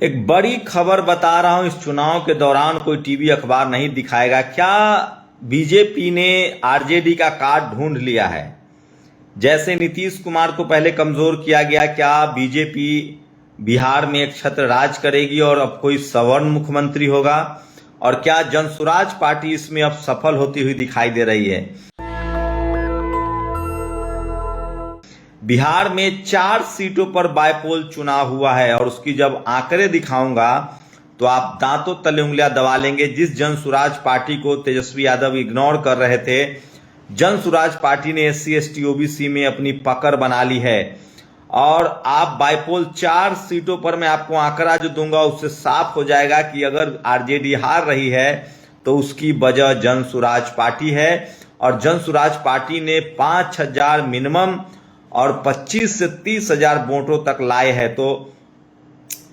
एक बड़ी खबर बता रहा हूं। इस चुनाव के दौरान कोई टीवी अखबार नहीं दिखाएगा। क्या बीजेपी ने आरजेडी का कार्ड ढूंढ लिया है? जैसे नीतीश कुमार को पहले कमजोर किया गया, क्या बीजेपी बिहार में एक छत्र राज करेगी और अब कोई सवर्ण मुख्यमंत्री होगा? और क्या जनसुराज पार्टी इसमें अब सफल होती हुई दिखाई दे रही है? बिहार में 4 सीटों पर बायपोल चुनाव हुआ है और उसकी जब आंकड़े दिखाऊंगा तो आप दांतों तले उंगलियां दबा लेंगे। जिस जनसुराज पार्टी को तेजस्वी यादव इग्नोर कर रहे थे, जनसुराज पार्टी ने SC ST OBC में अपनी पकड़ बना ली है। और आप बायपोल 4 सीटों पर मैं आपको आंकड़ा जो दूंगा उससे साफ हो जाएगा कि अगर आरजेडी हार रही है तो उसकी वजह जनसुराज पार्टी है। और जनसुराज पार्टी ने 5,000 मिनिमम और 25 से 30,000 वोटों तक लाए हैं। तो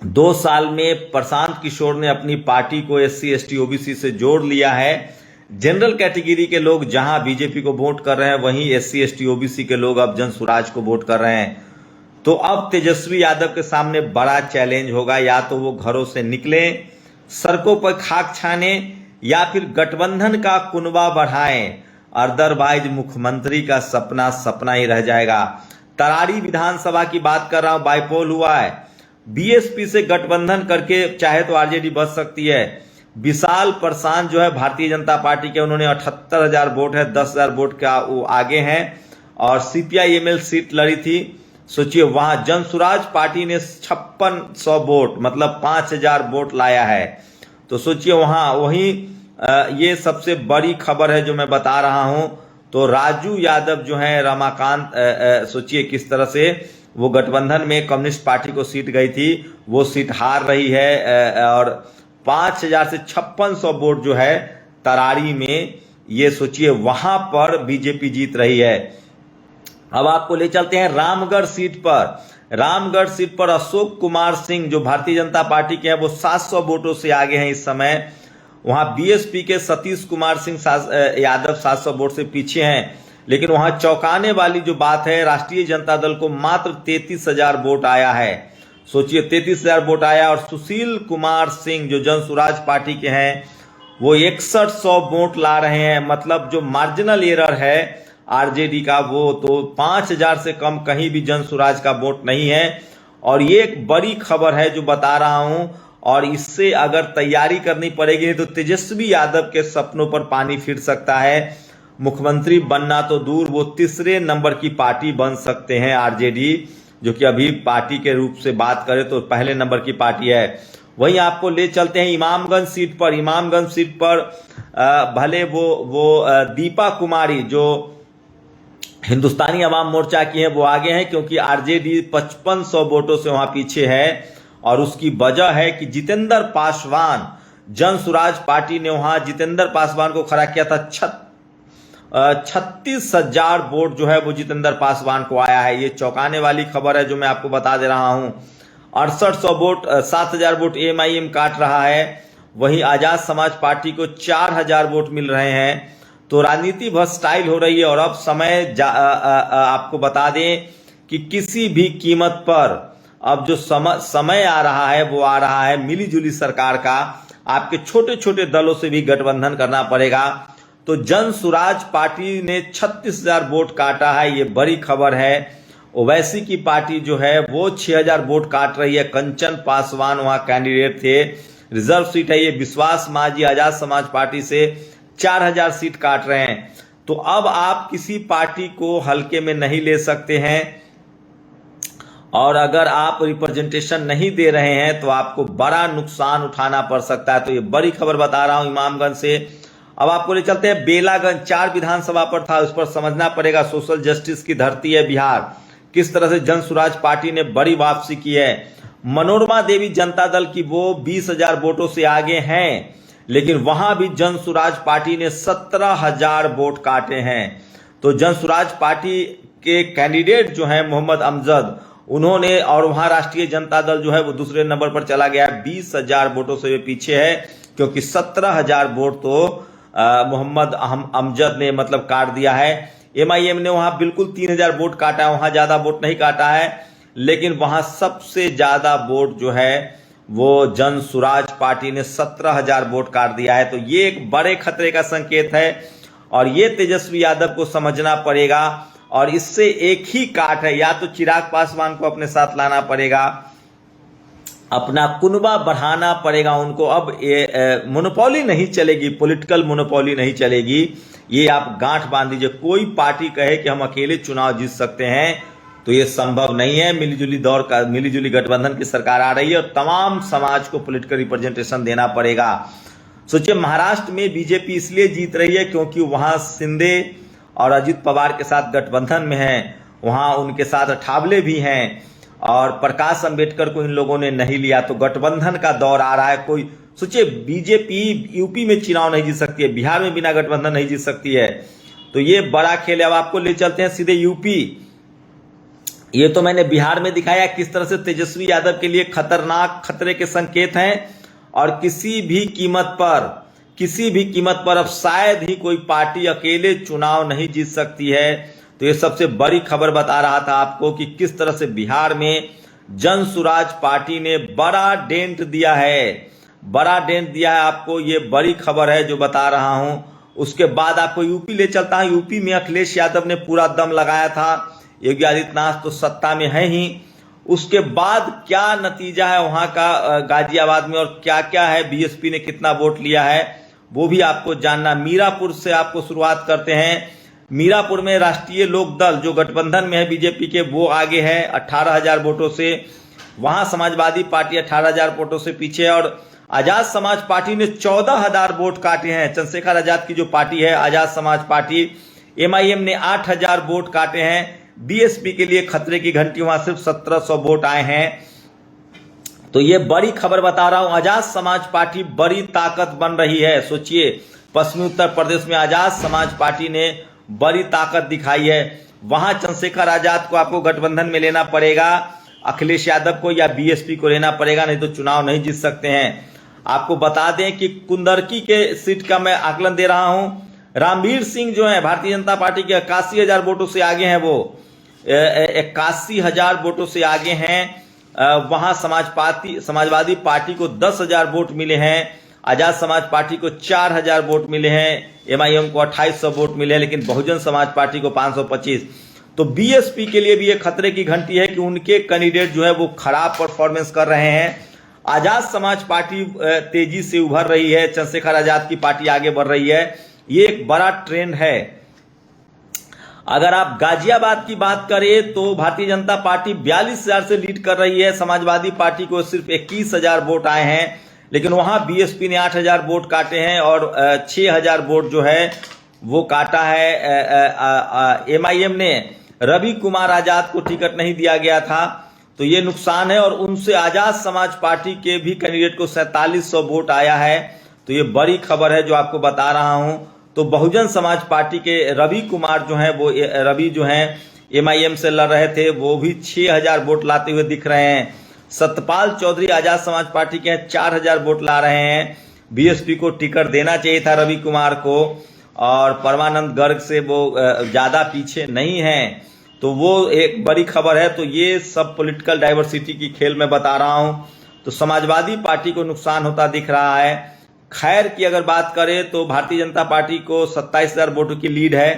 2 साल में प्रशांत किशोर ने अपनी पार्टी को SC ST OBC से जोड़ लिया है। जनरल कैटेगरी के लोग जहां बीजेपी को वोट कर रहे हैं, वहीं SC ST OBC के लोग अब जनसुराज को वोट कर रहे हैं। तो अब तेजस्वी यादव के सामने बड़ा चैलेंज होगा। या तो वो घरों से निकले, सड़कों पर खाक छाने, या फिर गठबंधन का कुनबा बढ़ाएं। अदरवाइज मुख्यमंत्री का सपना सपना ही रह जाएगा। तरारी विधानसभा की बात कर रहा हूं, बाइपोल हुआ है। BSP से गठबंधन करके चाहे तो आरजेडी बच सकती है। विशाल प्रशांत जो है भारतीय जनता पार्टी के, उन्होंने 78,000 वोट है, 10,000 वोट का वो आगे हैं। और CPI ML सीट लड़ी थी। सोचिए, वहां जनसुराज पार्टी ने 5600 वोट मतलब 5,000 वोट लाया है। तो सोचिए वहां वहीं ये सबसे बड़ी खबर है जो मैं बता रहा हूं। तो राजू यादव जो है, रमाकांत, सोचिए किस तरह से वो गठबंधन में कम्युनिस्ट पार्टी को सीट गई थी, वो सीट हार रही है। और 5,000 से 5600 वोट जो है तरारी में, ये सोचिए वहां पर बीजेपी जीत रही है। अब आपको ले चलते हैं रामगढ़ सीट पर। रामगढ़ सीट पर अशोक कुमार सिंह जो भारतीय जनता पार्टी के हैं, वो 700 वोटों से आगे हैं इस समय। वहां BSP के सतीश कुमार सिंह यादव 700 वोट से पीछे हैं। लेकिन वहां चौंकाने वाली जो बात है, राष्ट्रीय जनता दल को मात्र 33,000 वोट आया है। सोचिए 33,000 वोट आया। और सुशील कुमार सिंह जो जनसुराज पार्टी के हैं, वो 6100 वोट ला रहे हैं। मतलब जो मार्जिनल एरर है आरजेडी का, वो तो 5,000 से कम कहीं भी जनसुराज का वोट नहीं है। और ये एक बड़ी खबर है जो बता रहा हूं। और इससे अगर तैयारी करनी पड़ेगी तो तेजस्वी यादव के सपनों पर पानी फिर सकता है। मुख्यमंत्री बनना तो दूर, वो तीसरे नंबर की पार्टी बन सकते हैं आरजेडी, जो कि अभी पार्टी के रूप से बात करें तो पहले नंबर की पार्टी है। वहीं आपको ले चलते हैं इमामगंज सीट पर। इमामगंज सीट पर भले वो दीपा कुमारी जो हिंदुस्तानी अवाम मोर्चा की है, वो आगे हैं, क्योंकि आरजेडी 5500 वोटों से वहां पीछे है। और उसकी वजह है कि जितेंद्र पासवान, जनसुराज पार्टी ने वहां जितेंद्र पासवान को खड़ा किया था। 36,000 वोट जो है वो जितेंद्र पासवान को आया है। ये चौंकाने वाली खबर है जो मैं आपको बता दे रहा हूं। 6800 वोट, 7,000 वोट AMIM काट रहा है। वहीं आजाद समाज पार्टी को 4,000 वोट मिल रहे हैं। तो राजनीति बहुत स्टाइल हो रही है। और अब समय आपको बता दें कि किसी भी कीमत पर अब जो समय आ रहा है, वो आ रहा है मिलीजुली सरकार का। आपके छोटे छोटे दलों से भी गठबंधन करना पड़ेगा। तो जनसुराज पार्टी ने 36,000 वोट काटा है, ये बड़ी खबर है। ओवैसी की पार्टी जो है वो 6,000 वोट काट रही है। कंचन पासवान वहां कैंडिडेट थे, रिजर्व सीट है ये। विश्वास मांझी आजाद समाज पार्टी से 4,000 सीट काट रहे हैं। तो अब आप किसी पार्टी को हल्के में नहीं ले सकते हैं। और अगर आप रिप्रेजेंटेशन नहीं दे रहे हैं तो आपको बड़ा नुकसान उठाना पड़ सकता है। तो ये बड़ी खबर बता रहा हूं इमामगंज से। अब आपको ले चलते हैं बेलागंज। 4 विधानसभा पर था, उस पर समझना पड़ेगा। सोशल जस्टिस की धरती है बिहार। किस तरह से जनसुराज पार्टी ने बड़ी वापसी की है। मनोरमा देवी जनता दल की वो 20,000 वोटों से आगे हैं। लेकिन वहां भी जनसुराज पार्टी ने 17,000 वोट काटे हैं। तो जनसुराज पार्टी के कैंडिडेट जो है मोहम्मद अमजद, उन्होंने, और वहां राष्ट्रीय जनता दल जो है वो दूसरे नंबर पर चला गया है। 20,000 वोटों से वे पीछे है, क्योंकि 17,000 वोट तो मोहम्मद अमजद ने मतलब काट दिया है। MIM ने वहां बिल्कुल 3,000 वोट काटा है, वहां ज्यादा वोट नहीं काटा है। लेकिन वहां सबसे ज्यादा वोट जो है वो जन सुराज पार्टी ने 17,000 वोट काट दिया है। तो ये एक बड़े खतरे का संकेत है और ये तेजस्वी यादव को समझना पड़ेगा और इससे एक ही काट है, या तो चिराग पासवान को अपने साथ लाना पड़ेगा, अपना कुनबा बढ़ाना पड़ेगा उनको। अब ये मोनोपोली नहीं चलेगी, पॉलिटिकल मोनोपोली नहीं चलेगी, ये आप गांठ बांध दीजिए। कोई पार्टी कहे कि हम अकेले चुनाव जीत सकते हैं तो ये संभव नहीं है। मिलीजुली गठबंधन की सरकार आ रही है और तमाम समाज को पॉलिटिकल रिप्रेजेंटेशन देना पड़ेगा। सोचिए, महाराष्ट्र में बीजेपी इसलिए जीत रही है क्योंकि वहां शिंदे और अजित पवार के साथ गठबंधन में है, वहां उनके साथ ठावले भी हैं और प्रकाश अंबेडकर को इन लोगों ने नहीं लिया। तो गठबंधन का दौर आ रहा है। कोई सोचिए, बीजेपी यूपी में चुनाव नहीं जीत सकती है, बिहार में बिना गठबंधन नहीं जीत सकती है, तो ये बड़ा खेल है। अब आपको ले चलते हैं सीधे यूपी। ये तो मैंने बिहार में दिखाया किस तरह से तेजस्वी यादव के लिए खतरनाक खतरे के संकेत हैं और किसी भी कीमत पर अब शायद ही कोई पार्टी अकेले चुनाव नहीं जीत सकती है। तो ये सबसे बड़ी खबर बता रहा था आपको कि किस तरह से बिहार में जन सुराज पार्टी ने बड़ा डेंट दिया है आपको। ये बड़ी खबर है जो बता रहा हूं। उसके बाद आपको यूपी ले चलता हूं। यूपी में अखिलेश यादव ने पूरा दम लगाया था, योगी आदित्यनाथ तो सत्ता में है ही। उसके बाद क्या नतीजा है वहां का गाजियाबाद में और क्या क्या है, बीएसपी ने कितना वोट लिया है, वो भी आपको जानना। मीरापुर से आपको शुरुआत करते हैं। मीरापुर में राष्ट्रीय लोक दल जो गठबंधन में है बीजेपी के, वो आगे है 18,000 वोटों से। वहां समाजवादी पार्टी 18,000 वोटों से पीछे और आजाद समाज पार्टी ने 14,000 वोट काटे हैं। चंद्रशेखर आजाद की जो पार्टी है आजाद समाज पार्टी, एमआईएम ने 8,000 वोट काटे हैं। बीएसपी के लिए खतरे की घंटी, वहां सिर्फ 1,700 वोट आए हैं। तो ये बड़ी खबर बता रहा हूं, आजाद समाज पार्टी बड़ी ताकत बन रही है। सोचिए, पश्चिमी उत्तर प्रदेश में आजाद समाज पार्टी ने बड़ी ताकत दिखाई है। वहां चंद्रशेखर आजाद को आपको गठबंधन में लेना पड़ेगा, अखिलेश यादव को या बीएसपी को लेना पड़ेगा, नहीं तो चुनाव नहीं जीत सकते हैं। आपको बता दें कि कुंदरकी के सीट का मैं आकलन दे रहा हूं। रामवीर सिंह जो है भारतीय जनता पार्टी के 81,000 वोटों से आगे हैं, वो 81,000 वोटों से आगे हैं। वहां समाजवादी पार्टी को 10,000 वोट मिले हैं, आजाद समाज पार्टी को 4,000 वोट मिले हैं, एमआईएम को 2,800 वोट मिले हैं, लेकिन बहुजन समाज पार्टी को 525। तो बीएसपी के लिए भी ये खतरे की घंटी है कि उनके कैंडिडेट जो है वो खराब परफॉर्मेंस कर रहे हैं। आजाद समाज पार्टी तेजी से उभर रही है, चंद्रशेखर आजाद की पार्टी आगे बढ़ रही है। ये एक बड़ा ट्रेंड है। अगर आप गाजियाबाद की बात करें तो भारतीय जनता पार्टी 42,000 से लीड कर रही है, समाजवादी पार्टी को सिर्फ 21,000 वोट आए हैं, लेकिन वहां बीएसपी ने 8,000 वोट काटे हैं और 6,000 वोट जो है वो काटा है। एमआईएम ने रवि कुमार आजाद को टिकट नहीं दिया गया था, तो ये नुकसान है। और उनसे आजाद समाज पार्टी के भी कैंडिडेट को 4700 वोट आया है। तो ये बड़ी खबर है जो आपको बता रहा हूं। तो बहुजन समाज पार्टी के रवि कुमार जो है वो रवि जो है एमआईएम से लड़ रहे थे, वो भी 6,000 वोट लाते हुए दिख रहे हैं। सतपाल चौधरी आजाद समाज पार्टी के 4,000 वोट ला रहे हैं। बीएसपी को टिकट देना चाहिए था रवि कुमार को, और परमानंद गर्ग से वो ज्यादा पीछे नहीं है। तो वो एक बड़ी खबर है। तो ये सब पॉलिटिकल डाइवर्सिटी की खेल में बता रहा हूं। तो समाजवादी पार्टी को नुकसान होता दिख रहा है। खैर की अगर बात करें तो भारतीय जनता पार्टी को 27,000 वोटों की लीड है,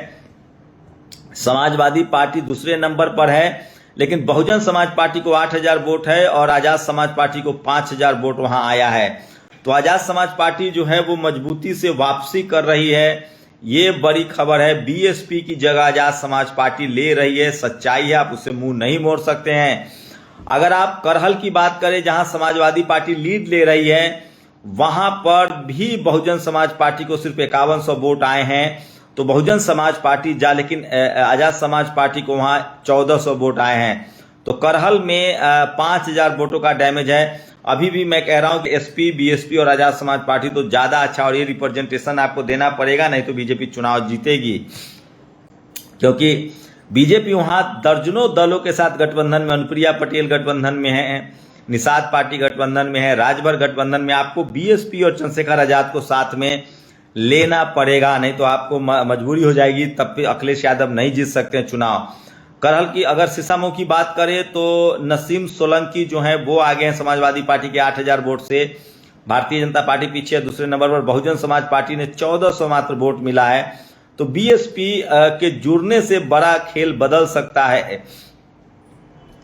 समाजवादी पार्टी दूसरे नंबर पर है, लेकिन बहुजन समाज पार्टी को 8,000 वोट है और आजाद समाज पार्टी को 5,000 वोट वहां आया है। तो आजाद समाज पार्टी जो है वो मजबूती से वापसी कर रही है। ये बड़ी खबर है। बीएसपी की जगह आजाद समाज पार्टी ले रही है, सच्चाई है, आप उससे मुंह नहीं मोड़ सकते हैं। अगर आप करहल की बात करें जहां समाजवादी पार्टी लीड ले रही है, वहां पर भी बहुजन समाज पार्टी को सिर्फ 5100 वोट आए हैं। तो बहुजन समाज पार्टी लेकिन आजाद समाज पार्टी को वहां 1400 वोट आए हैं। तो करहल में 5,000 वोटों का डैमेज है। अभी भी मैं कह रहा हूं कि एसपी, बीएसपी और आजाद समाज पार्टी तो ज्यादा अच्छा, और ये रिप्रेजेंटेशन आपको देना पड़ेगा, नहीं तो बीजेपी चुनाव जीतेगी। क्योंकि बीजेपी वहां दर्जनों दलों के साथ गठबंधन में, अनुप्रिया पटेल गठबंधन में है, निषाद पार्टी गठबंधन में है, राजभर गठबंधन में। आपको बीएसपी और चंद्रशेखर आजाद को साथ में लेना पड़ेगा, नहीं तो आपको मजबूरी हो जाएगी, तब फिर अखिलेश यादव नहीं जीत सकते हैं चुनाव। करहल की अगर सिसामऊ की बात करें तो नसीम सोलंकी जो है वो आगे हैं समाजवादी पार्टी के 8,000 वोट से। भारतीय जनता पार्टी पीछे है, दूसरे नंबर पर बहुजन समाज पार्टी ने 1400 मात्र वोट मिला है। तो बीएसपी के जुड़ने से बड़ा खेल बदल सकता है,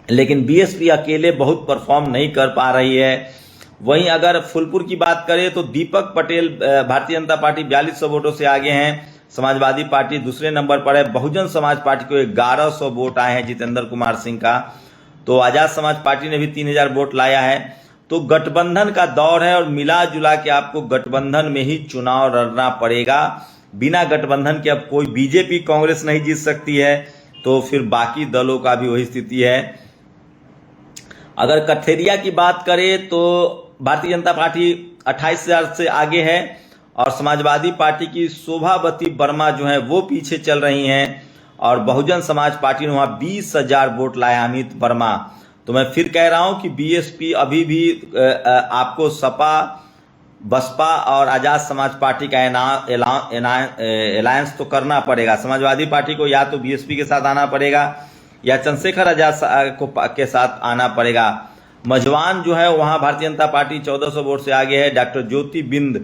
लेकिन बीएसपी अकेले बहुत परफॉर्म नहीं कर पा रही है। वहीं अगर फूलपुर की बात करें तो दीपक पटेल भारतीय जनता पार्टी 4200 वोटों से आगे हैं, समाजवादी पार्टी दूसरे नंबर पर है। बहुजन समाज पार्टी को 1100 वोट आए हैं जितेंद्र कुमार सिंह का। तो आजाद समाज पार्टी ने भी 3000 वोट लाया है। तो गठबंधन का दौर है और मिला जुला के आपको गठबंधन में ही चुनाव लड़ना पड़ेगा। बिना गठबंधन के अब कोई बीजेपी कांग्रेस नहीं जीत सकती है, तो फिर बाकी दलों का भी वही स्थिति है। अगर कथेरिया की बात करें तो भारतीय जनता पार्टी 28,000 से आगे है और समाजवादी पार्टी की शोभावती वर्मा जो है वो पीछे चल रही हैं, और बहुजन समाज पार्टी ने वहां 20,000 वोट लाया अमित वर्मा। तो मैं फिर कह रहा हूं कि बीएसपी अभी भी आपको सपा, बसपा और आजाद समाज पार्टी का अलायंस तो करना पड़ेगा। समाजवादी पार्टी को या तो बीएसपी के साथ आना पड़ेगा या चंद्रशेखर आजाद के साथ आना पड़ेगा। मझवान जो है वहां भारतीय जनता पार्टी 1400 वोट से आगे है। डॉक्टर ज्योति बिंद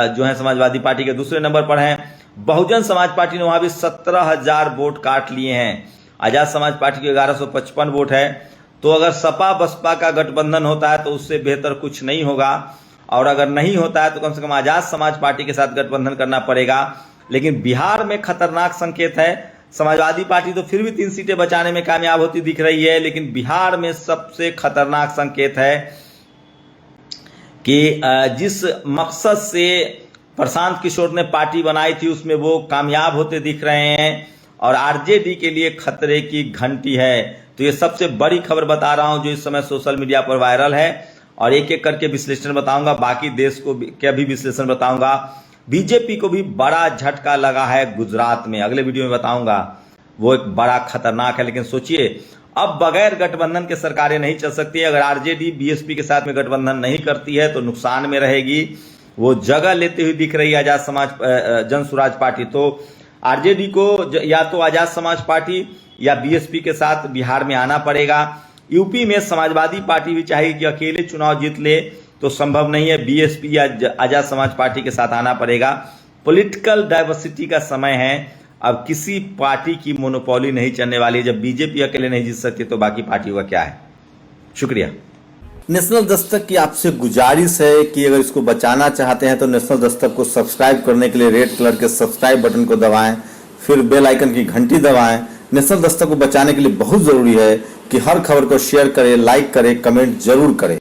जो है समाजवादी पार्टी के दूसरे नंबर पर हैं। बहुजन समाज पार्टी ने वहां भी 17,000 वोट काट लिए हैं। आजाद समाज पार्टी के 1155 वोट है। तो अगर सपा बसपा का गठबंधन होता है तो उससे बेहतर कुछ नहीं होगा, और अगर नहीं होता है तो कम से कम आजाद समाज पार्टी के साथ गठबंधन करना पड़ेगा। लेकिन बिहार में खतरनाक संकेत है। समाजवादी पार्टी तो फिर भी 3 सीटें बचाने में कामयाब होती दिख रही है, लेकिन बिहार में सबसे खतरनाक संकेत है कि जिस मकसद से प्रशांत किशोर ने पार्टी बनाई थी उसमें वो कामयाब होते दिख रहे हैं, और आरजेडी के लिए खतरे की घंटी है। तो ये सबसे बड़ी खबर बता रहा हूं जो इस समय सोशल मीडिया पर वायरल है, और एक एक करके विश्लेषण बताऊंगा, बाकी देश को क्या भी विश्लेषण बताऊंगा। बीजेपी को भी बड़ा झटका लगा है गुजरात में, अगले वीडियो में बताऊंगा, वो एक बड़ा खतरनाक है। लेकिन सोचिए, अब बगैर गठबंधन के सरकारें नहीं चल सकती। अगर आरजेडी बीएसपी के साथ में गठबंधन नहीं करती है तो नुकसान में रहेगी। वो जगह लेती हुई दिख रही है आजाद समाज जन स्वराज पार्टी। तो आरजेडी को या तो आजाद समाज पार्टी या बीएसपी के साथ बिहार में आना पड़ेगा। यूपी में समाजवादी पार्टी भी चाहेगी कि अकेले चुनाव जीत ले, तो संभव नहीं है। बीएसपी या आजाद समाज पार्टी के साथ आना पड़ेगा। पॉलिटिकल डाइवर्सिटी का समय है। अब किसी पार्टी की मोनोपोली नहीं चलने वाली। जब बीजेपी अकेले नहीं जीत सकती तो बाकी पार्टियों का क्या है। शुक्रिया। नेशनल दस्तक की आपसे गुजारिश है कि अगर इसको बचाना चाहते हैं तो नेशनल दस्तक को सब्सक्राइब करने के लिए रेड कलर के सब्सक्राइब बटन को दबाएं, फिर बेल आइकन की घंटी दबाएं। नेशनल दस्तक को बचाने के लिए बहुत जरूरी है कि हर खबर को शेयर करें, लाइक करें, कमेंट जरूर करें।